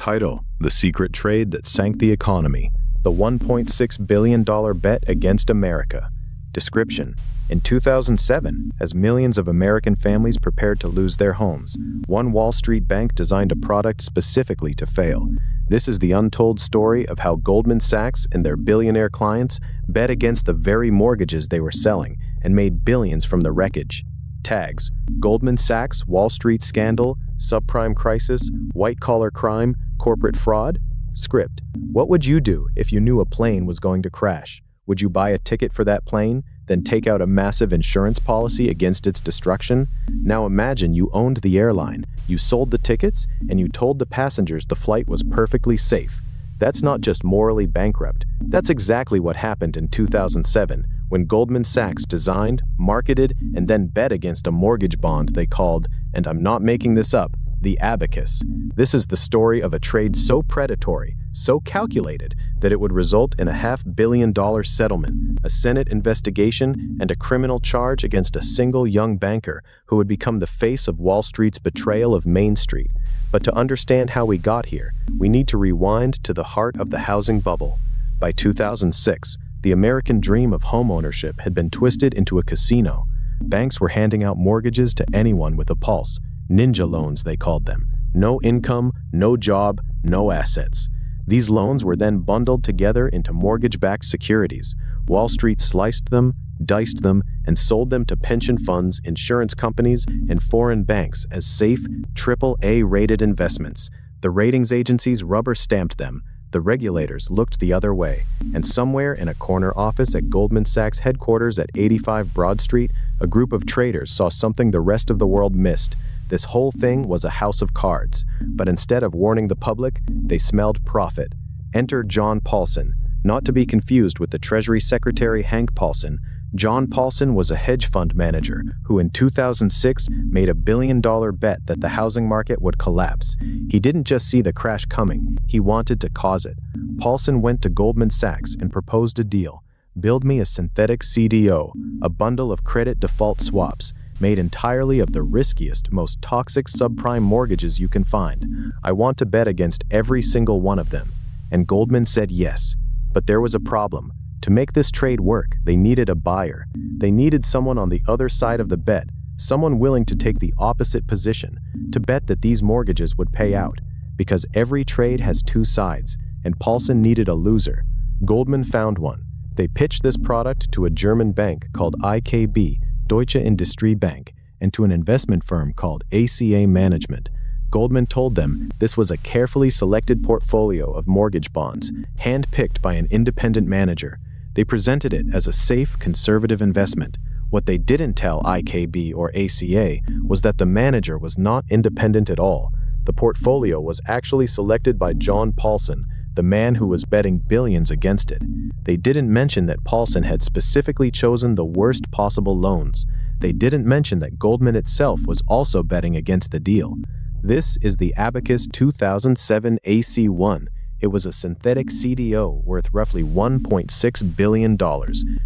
Title: The Secret Trade That Sank the Economy. The $1.6 billion Bet Against America. Description: In 2007, as millions of American families prepared to lose their homes, one Wall Street bank designed a product specifically to fail. This is the untold story of how Goldman Sachs and their billionaire clients bet against the very mortgages they were selling and made billions from the wreckage. Tags: Goldman Sachs, Wall Street scandal, subprime crisis, white-collar crime, corporate fraud. Script: What would you do if you knew a plane was going to crash? Would you buy a ticket for that plane, then take out a massive insurance policy against its destruction? Now imagine you owned the airline, you sold the tickets, and you told the passengers the flight was perfectly safe. That's not just morally bankrupt. That's exactly what happened in 2007 when Goldman Sachs designed, marketed, and then bet against a mortgage bond they called, and I'm not making this up, the abacus. This is the story of a trade so predatory, so calculated, that it would result in a $500 million settlement, a Senate investigation, and a criminal charge against a single young banker who would become the face of Wall Street's betrayal of Main Street. But to understand how we got here, we need to rewind to the heart of the housing bubble. By 2006, the American dream of homeownership had been twisted into a casino. Banks were handing out mortgages to anyone with a pulse. Ninja loans, they called them. No income, no job, no assets. These loans were then bundled together into mortgage-backed securities. Wall Street sliced them, diced them, and sold them to pension funds, insurance companies, and foreign banks as safe, AAA-rated investments. The ratings agencies rubber-stamped them. The regulators looked the other way. And somewhere in a corner office at Goldman Sachs headquarters at 85 Broad Street, a group of traders saw something the rest of the world missed. This whole thing was a house of cards, but instead of warning the public, they smelled profit. Enter John Paulson, not to be confused with the Treasury Secretary Hank Paulson. John Paulson was a hedge fund manager who in 2006 made a $1 billion bet that the housing market would collapse. He didn't just see the crash coming, he wanted to cause it. Paulson went to Goldman Sachs and proposed a deal. Build me a synthetic CDO, a bundle of credit default swaps, made entirely of the riskiest, most toxic subprime mortgages you can find. I want to bet against every single one of them. And Goldman said yes. But there was a problem. To make this trade work, they needed a buyer. They needed someone on the other side of the bet, someone willing to take the opposite position, to bet that these mortgages would pay out. Because every trade has two sides, and Paulson needed a loser. Goldman found one. They pitched this product to a German bank called IKB, Deutsche Industriebank, and to an investment firm called ACA Management. Goldman told them this was a carefully selected portfolio of mortgage bonds, hand-picked by an independent manager. They presented it as a safe, conservative investment. What they didn't tell IKB or ACA was that the manager was not independent at all. The portfolio was actually selected by John Paulson, the man who was betting billions against it. They didn't mention that Paulson had specifically chosen the worst possible loans. They didn't mention that Goldman itself was also betting against the deal. This is the Abacus 2007 AC1. It was a synthetic CDO worth roughly $1.6 billion,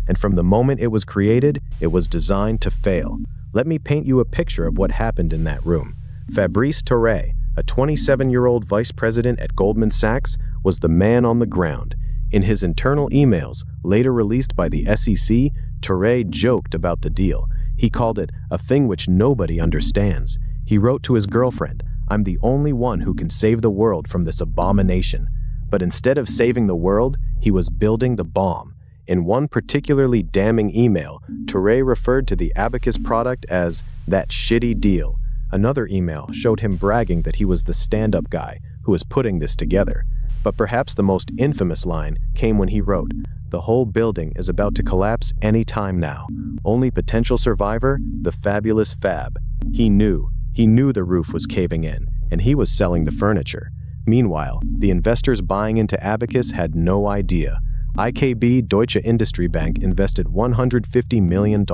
and from the moment it was created, it was designed to fail. Let me paint you a picture of what happened in that room. Fabrice Touré, a 27-year-old vice president at Goldman Sachs, was the man on the ground. In his internal emails, later released by the SEC, Touré joked about the deal. He called it a thing which nobody understands. He wrote to his girlfriend, "I'm the only one who can save the world from this abomination." But instead of saving the world, he was building the bomb. In one particularly damning email, Touré referred to the Abacus product as that shitty deal. Another email showed him bragging that he was the stand-up guy who was putting this together. But perhaps the most infamous line came when he wrote, "The whole building is about to collapse any time now. Only potential survivor, the fabulous Fab." He knew the roof was caving in, and he was selling the furniture. Meanwhile, the investors buying into Abacus had no idea. IKB Deutsche Industriebank invested $150 million.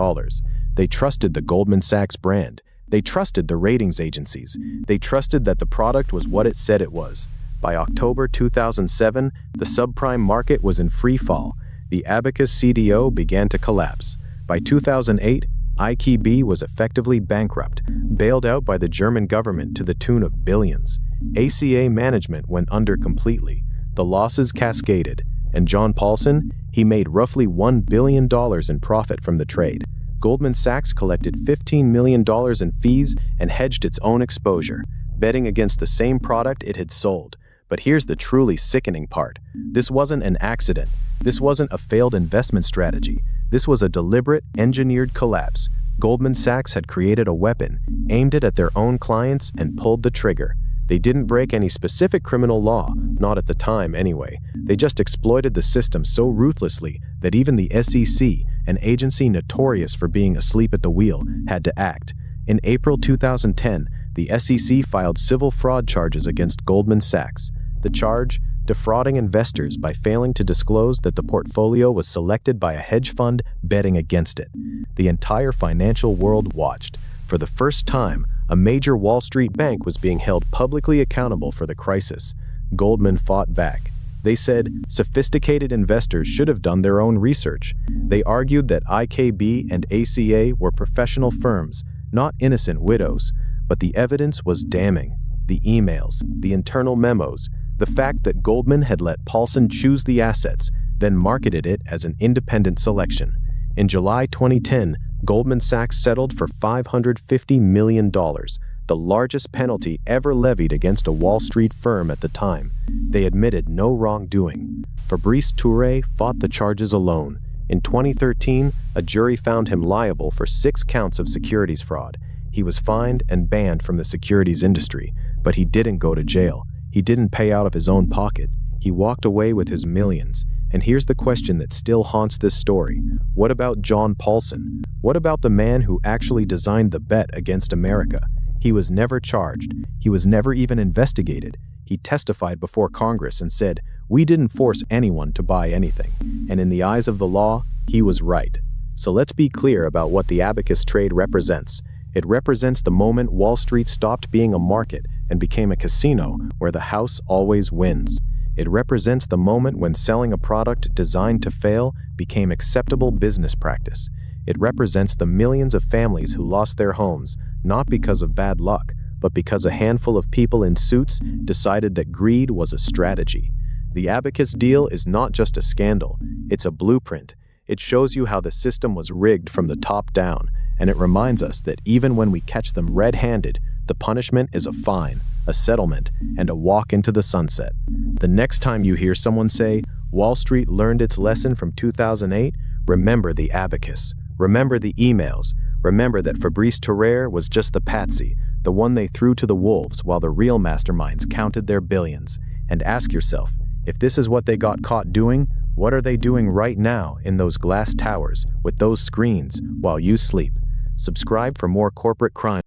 They trusted the Goldman Sachs brand. They trusted the ratings agencies. They trusted that the product was what it said it was. By October 2007, the subprime market was in free fall. The Abacus CDO began to collapse. By 2008, IKB was effectively bankrupt, bailed out by the German government to the tune of billions. ACA management went under completely. The losses cascaded, and John Paulson, he made roughly $1 billion in profit from the trade. Goldman Sachs collected $15 million in fees and hedged its own exposure, betting against the same product it had sold. But here's the truly sickening part. This wasn't an accident. This wasn't a failed investment strategy. This was a deliberate, engineered collapse. Goldman Sachs had created a weapon, aimed it at their own clients, and pulled the trigger. They didn't break any specific criminal law, not at the time anyway. They just exploited the system so ruthlessly that even the SEC, an agency notorious for being asleep at the wheel, had to act. In April 2010, the SEC filed civil fraud charges against Goldman Sachs. The charge? Defrauding investors by failing to disclose that the portfolio was selected by a hedge fund betting against it. The entire financial world watched. For the first time, a major Wall Street bank was being held publicly accountable for the crisis. Goldman fought back. They said sophisticated investors should have done their own research. They argued that IKB and ACA were professional firms, not innocent widows. But the evidence was damning. The emails, the internal memos, the fact that Goldman had let Paulson choose the assets, then marketed it as an independent selection. In July 2010, Goldman Sachs settled for $550 million, the largest penalty ever levied against a Wall Street firm at the time. They admitted no wrongdoing. Fabrice Touré fought the charges alone. In 2013, a jury found him liable for 6 counts of securities fraud. He was fined and banned from the securities industry, but he didn't go to jail. He didn't pay out of his own pocket. He walked away with his millions. And here's the question that still haunts this story. What about John Paulson? What about the man who actually designed the bet against America? He was never charged. He was never even investigated. He testified before Congress and said, "We didn't force anyone to buy anything." And in the eyes of the law, he was right. So let's be clear about what the abacus trade represents. It represents the moment Wall Street stopped being a market and became a casino where the house always wins. It represents the moment when selling a product designed to fail became acceptable business practice. It represents the millions of families who lost their homes, not because of bad luck, but because a handful of people in suits decided that greed was a strategy. The abacus deal is not just a scandal, it's a blueprint. It shows you how the system was rigged from the top down, and it reminds us that even when we catch them red-handed, the punishment is a fine, a settlement, and a walk into the sunset. The next time you hear someone say, Wall Street learned its lesson from 2008, remember the abacus. Remember the emails. Remember that Fabrice Touré was just the patsy, the one they threw to the wolves while the real masterminds counted their billions. And ask yourself, if this is what they got caught doing, what are they doing right now in those glass towers with those screens while you sleep? Subscribe for more corporate crime.